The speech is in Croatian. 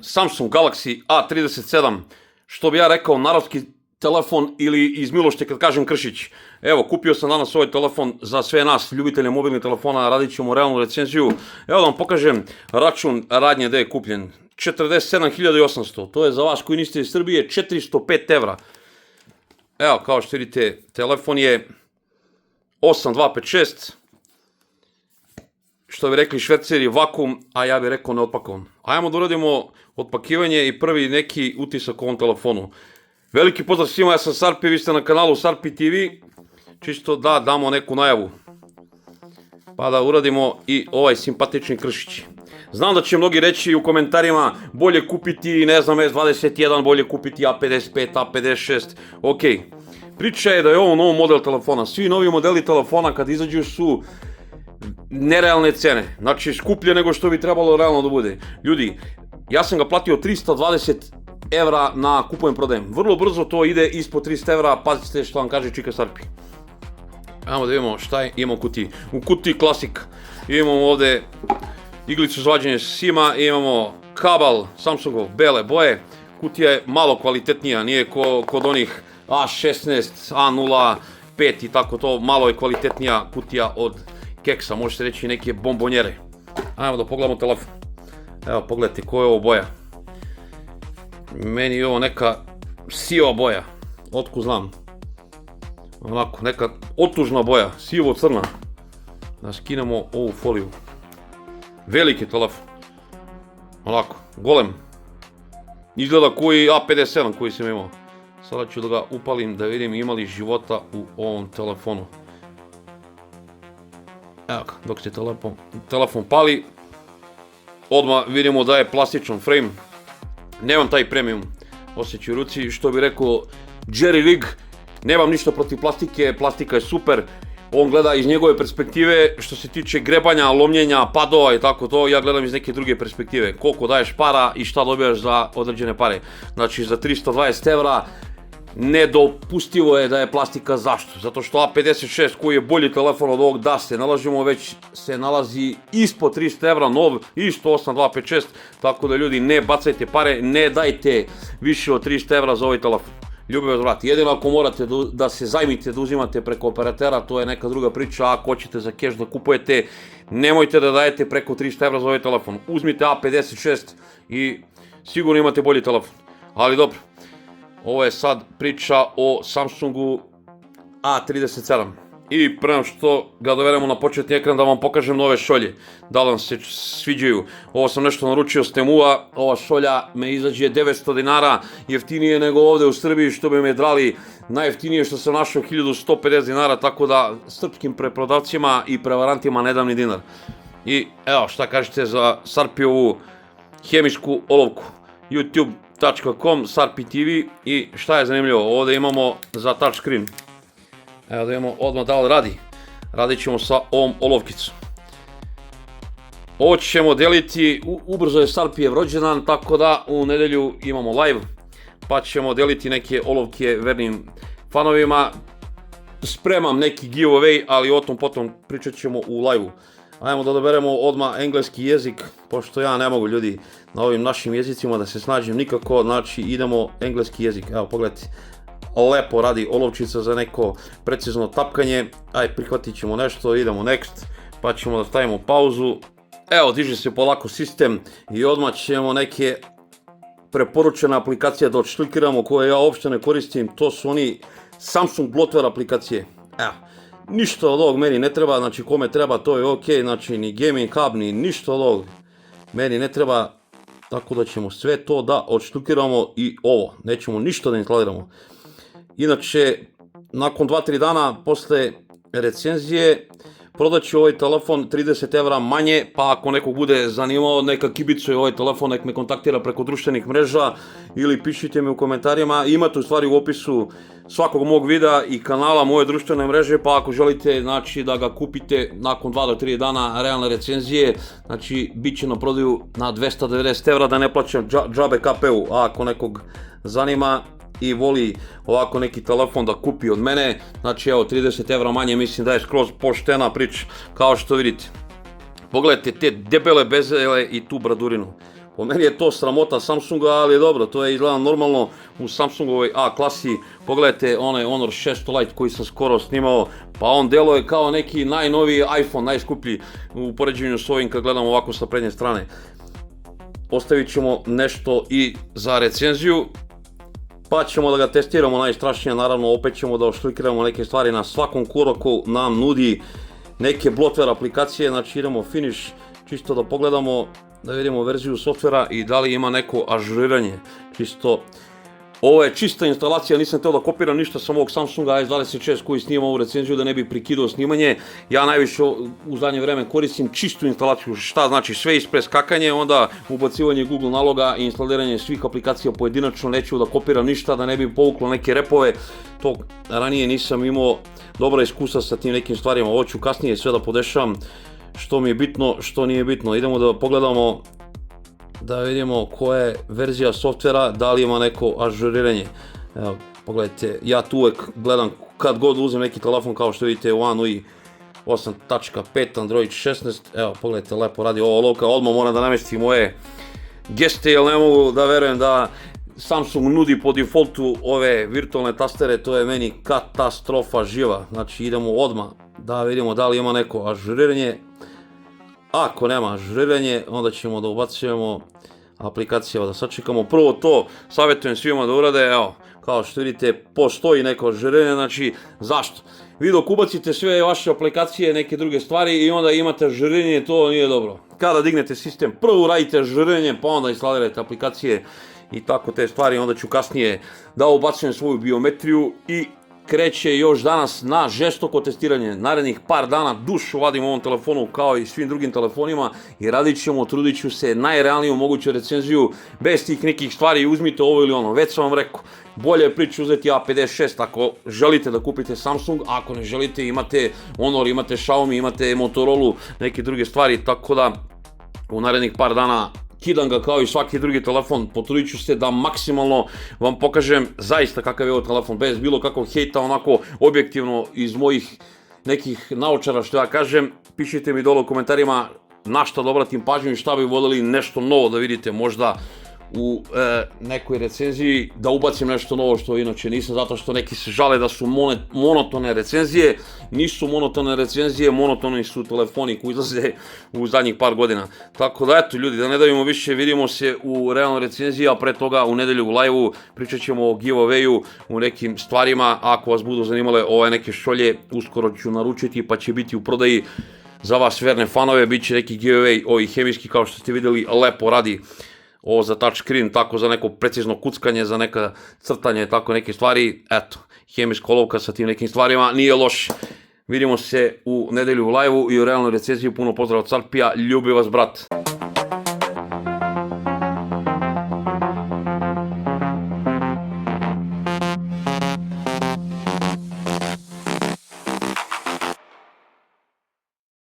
Samsung Galaxy A37, što bi ja rekao narodski telefon ili iz milošte kad kažem Kršić. Evo, kupio sam danas ovaj telefon za sve nas, ljubitelje mobilnih telefona, radit ćemo realnu recenziju. Evo da vam pokažem račun radnje gde je kupljen. 47.800, to je za vas koji niste iz Srbije 405 evra. Evo, kao što vidite, telefon je 8256, što bi rekli Šverceri, vakum, a ja bih rekao neotpakovan. Ajmo da uradimo otpakivanje i prvi neki utisak o ovom telefonu. Veliki pozdrav svima, ja sam Sarpi, vi ste na kanalu Sarpi TV, čisto da damo neku najavu, pa da uradimo i ovaj simpatični Kršić. Znam da će mnogi reći u komentarima bolje kupiti, ne znam, S21, bolje kupiti A55, A56, ok. Priča je da je ovo nov model telefona, svi novi modeli telefona kad izađu su nerealne cene, znači skuplje nego što bi trebalo realno da bude. Ljudi, ja sam ga platio 320 evra na kupujem prodajem, vrlo brzo to ide ispod 300 evra, pazite što vam kaže Čika Sarpi. Ajmo da vidimo šta je, imamo u kutiji. U kutiji klasik, imamo ovde iglicu za vađenje sima, imamo kabel Samsungov bele boje, kutija je malo kvalitetnija, nije kod onih A16, A05 i tako to, malo je kvalitetnija kutija od keksa, možete reći neke bombonjere. Ajmo da pogledamo telefon. Evo, pogledajte koja je ovo boja. Meni je ovo neka siva boja, otkud znam. Onako, neka otužna boja, sivo-crna. Da skinemo ovu foliju. Veliki telefon. Onako, golem. Izgleda koji A57 koji sam imao. Sada ću da ga upalim da vidim ima li života u ovom telefonu. Evo ga, dok se telefon pali, odmah vidimo da je plastičan frame. Nemam taj premium osjećaj u ruci, što bi rekao Jerry Rig, nemam ništa protiv plastike, plastika je super. On gleda iz njegove perspektive, što se tiče grebanja, lomljenja, padova i tako to, ja gledam iz neke druge perspektive. Koliko daješ para i šta dobijaš za određene pare. Znači za 320 evra nedopustivo je da je plastika. Zašto? Zato što A56 koji je bolji telefon od ovog da se nalažimo već se nalazi ispod 300 evra, nov isto 8256, tako da ljudi ne bacajte pare, ne dajte više od 300 evra za ovaj telefon. Ljubav vas vrati. Jedino ako morate da se zajmite, da uzimate preko operatera, to je neka druga priča. Ako hoćete za keš da kupujete, nemojte da dajete preko 300 evra za ovaj telefon. Uzmite A56 i sigurno imate bolji telefon. Ali dobro, ovo je sad priča o Samsungu A37. I prema što ga dovedemo na početni ekran da vam pokažem nove šolje. Da li vam se sviđaju. Ovo sam nešto naručio s Temua. Ova šolja me izađe 900 dinara. Jeftinije nego ovde u Srbiji, što bi me drali. Najjeftinije što sam našao 1150 dinara. Tako da srpskim preprodavcima i prevarantima ne dam ni dinar. I evo šta kažete za Sarpiovu hemijsku olovku. youtube.com Sarpi TV. I šta je zanimljivo, ovde imamo za touchscreen. Evo da imamo odmah da li radi. Radit ćemo sa ovom olovkicom. Ovo ćemo deliti, ubrzo je Sarpijev rođendan, tako da u nedelju imamo live, pa ćemo deliti neke olovke vernim fanovima. Spremam neki giveaway, ali o tom potom pričat ćemo u live-u. Ajmo da doberemo odmah engleski jezik, pošto ja ne mogu, ljudi, na ovim našim jezicima da se snađem nikako, znači idemo engleski jezik. Evo, pogledajte. Lepo radi olovčica za neko precizno tapkanje. Aj, prihvatit ćemo nešto, idemo next, pa ćemo da stavimo pauzu. Evo, diže se polako sistem i odmah ćemo neke preporučene aplikacije da odštuljkiramo koje ja uopšte ne koristim. To su oni Samsung bloatware aplikacije. Evo, ništa od ovog meni ne treba, znači kome treba to je ok, znači ni gaming hub, ni ništa od ovog meni ne treba. Tako da ćemo sve to da odštuljkiramo i ovo, nećemo ništa da instaliramo. Inače, nakon 2-3 dana posle recenzije prodat ću ovaj telefon 30 evra manje, pa ako nekog bude zanimao, neka kibicuje ovaj telefon, nek me kontaktira preko društvenih mreža ili pišite mi u komentarima. Imate u stvari u opisu svakog mog videa i kanala moje društvene mreže, pa ako želite znači, da ga kupite nakon 2 do 3 dana realne recenzije, znači bit će na prodaju na 290 evra da ne plaćam džabe KP-u, a ako nekog zanima i voli ovako neki telefon da kupi od mene, znači evo 30 evra manje, mislim da je skroz poštena priča, kao što vidite. Pogledajte te debele bezele i tu bradurinu. Po meni je to sramota Samsunga, ali dobro, to je izgleda normalno u Samsungovoj A klasi. Pogledajte onaj Honor 600 Lite koji sam skoro snimao, pa on deluje kao neki najnoviji iPhone, najskuplji u poređenju s ovim kad gledamo ovako sa prednje strane. Ostavit ćemo nešto i za recenziju, pa ćemo da ga testiramo najstrašnije, naravno opet ćemo da oštrikiramo neke stvari, na svakom koraku nam nudi neke bloatware aplikacije, znači idemo finish, čisto da pogledamo, da vidimo verziju softvera i da li ima neko ažuriranje, čisto. Ovo je čista instalacija, nisam htio da kopiram ništa sa ovog Samsunga S26 koji snima ovu recenziju da ne bi prekidao snimanje. Ja najviše u zadnje vreme koristim čistu instalaciju, šta znači sve ispreskakanje, onda ubacivanje Google naloga i instaliranje svih aplikacija pojedinačno, neću da kopiram ništa da ne bi povuklo neke repove. To ranije nisam imao dobra iskustva sa tim nekim stvarima, ovo ću kasnije sve da podešavam, što mi je bitno, što nije bitno. Idemo da pogledamo, da vidimo koja je verzija softvera, da li ima neko ažuriranje. Evo, pogledajte, ja tu uvek gledam kad god uzem neki telefon, kao što vidite One UI 8.5 Android 16, evo pogledajte, lepo radi ovo olovka, odmah moram da namestim moje geste, jer ne mogu da verujem da Samsung nudi po defaultu ove virtualne tastere, to je meni katastrofa živa. Znači idemo odmah da vidimo da li ima neko ažuriranje. Ako nema ažuriranje, onda ćemo da ubacujemo aplikacije, da sačekamo. Prvo to savjetujem svima da urade, evo, kao što vidite, postoji neko ažuriranje, znači zašto? Vi dok ubacite sve vaše aplikacije, neke druge stvari i onda imate ažuriranje, to nije dobro. Kada dignete sistem, prvo uradite ažuriranje, pa onda instalirajte aplikacije i tako te stvari, onda ću kasnije da ubacujem svoju biometriju i kreće još danas na žestoko testiranje. Narednih par dana dušu vadim ovom telefonu kao i svim drugim telefonima i radit ćemo, trudit ću se najrealniju moguću recenziju bez tih nekih stvari, uzmite ovo ili ono. Već sam vam rekao, bolje je priče uzeti A56 ako želite da kupite Samsung, ako ne želite imate Honor, imate Xiaomi, imate Motorola, neke druge stvari, tako da u narednih par dana kidam ga kao i svaki drugi telefon, potrudit ću se da maksimalno vam pokažem zaista kakav je ovo telefon, bez bilo kakvog hejta, onako objektivno iz mojih nekih naočara što ja kažem. Pišite mi dole u komentarima na šta da obratim pažnju i šta bi voljeli nešto novo da vidite možda u nekoj recenziji, da ubacim nešto novo što inače nisam, zato što neki se žale da su monotone recenzije. Nisu monotone recenzije, monotoni su telefoni koji izlaze u zadnjih par godina. Tako da eto ljudi, da ne davimo više, vidimo se u realnoj recenziji, a pre toga u nedelju u live-u pričat ćemo o giveawayu, u nekim stvarima. Ako vas budu zanimale ove neke šolje, uskoro ću naručiti pa će biti u prodaji za vas verne fanove, bit će neki giveaway, ovi hemijski kao što ste vidjeli, lepo radi. Ovo za touchscreen, tako za neko precizno kuckanje, za neka crtanje, tako neke stvari. Eto, hemijska olovka sa tim nekim stvarima, nije loš. Vidimo se u nedelju u live-u i u realnoj recenziji. Puno pozdrav od Carpija, ljubi vas brat.